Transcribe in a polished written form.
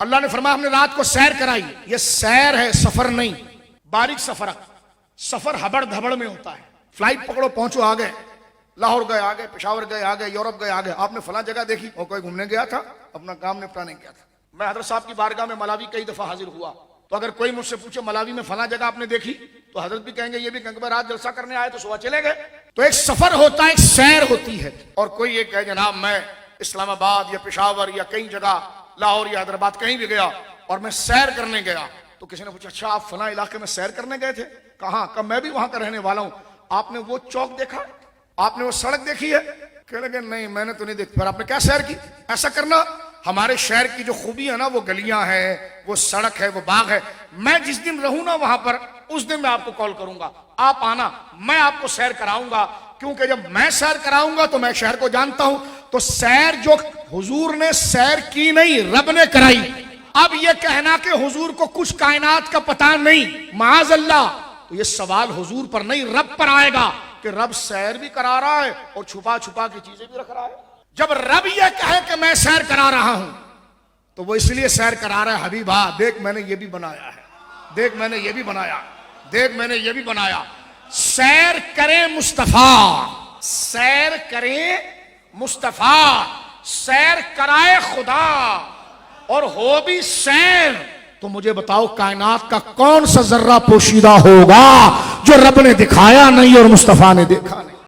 اللہ نے فرمایا ہم نے رات کو سیر کرائی. یہ سیر ہے، سفر نہیں. باریک سفر، سفر ہبڑ دھبڑ میں ہوتا ہے. فلائٹ پکڑو، پہنچو، آ گئے، لاہور گئے، آ گئے، پشاور گئے، آ گئے، یورپ گئے، آ گئے. آپ نے فلاں جگہ دیکھی، اور کوئی گھومنے گیا تھا، اپنا کام نپٹانے گیا تھا. میں حضرت صاحب کی بارگاہ میں ملاوی کئی دفعہ حاضر ہوا، تو اگر کوئی مجھ سے پوچھے ملاوی میں فلاں جگہ آپ نے دیکھی، تو حضرت بھی کہیں گے، یہ بھی کہیں گے رات جلسہ کرنے آئے تو صبح چلے گئے. تو ایک سفر ہوتا ہے، ایک سیر ہوتی ہے. اور کوئی یہ کہے جناب میں اسلام آباد یا پشاور یا کئی جگہ لاہور یا حیدرآباد کہیں بھی گیا اور میں سیر کرنے گیا. تو کسی نے پوچھا اچھا آپ فلاں علاقے میں سیر کرنے گئے تھے؟ کہاں؟ کہ میں بھی وہاں کا رہنے والا ہوں. آپ نے وہ چوک دیکھا؟ آپ نے وہ سڑک دیکھی ہے؟ کہنے لگے نہیں میں نے تو نہیں دیکھی. پھر آپ نے کیا سیر کی؟ ایسا کرنا، ہمارے شہر کی جو خوبی ہے نا، وہ گلیاں ہیں، وہ سڑک ہے، وہ باغ ہے. میں جس دن رہوں نا وہاں پر، اس دن میں آپ کو کال کروں گا، آپ آنا، میں آپ کو سیر کراؤں گا. کیونکہ جب میں سیر کراؤں گا تو میں شہر کو جانتا ہوں. تو سیر جو حضور نے سیر کی نہیں، رب نے کرائی. اب یہ کہنا کہ حضور کو کچھ کائنات کا پتہ نہیں، معاذ اللہ، تو یہ سوال حضور پر نہیں رب پر آئے گا کہ رب سیر بھی کرا رہا ہے اور چھپا چھپا کی چیزیں بھی رکھ رہا ہے. جب رب یہ کہے کہ میں سیر کرا رہا ہوں تو وہ اس لیے سیر کرا رہا ہے. حبیبا دیکھ میں نے یہ بھی بنایا ہے، دیکھ میں نے یہ بھی بنایا، دیکھ میں نے یہ بھی بنایا. سیر کریں مصطفیٰ، سیر کریں مصطفیٰ، سیر کرائے خدا اور ہو بھی سیر. تو مجھے بتاؤ کائنات کا کون سا ذرہ پوشیدہ ہوگا جو رب نے دکھایا نہیں اور مصطفیٰ نے دیکھا نہیں؟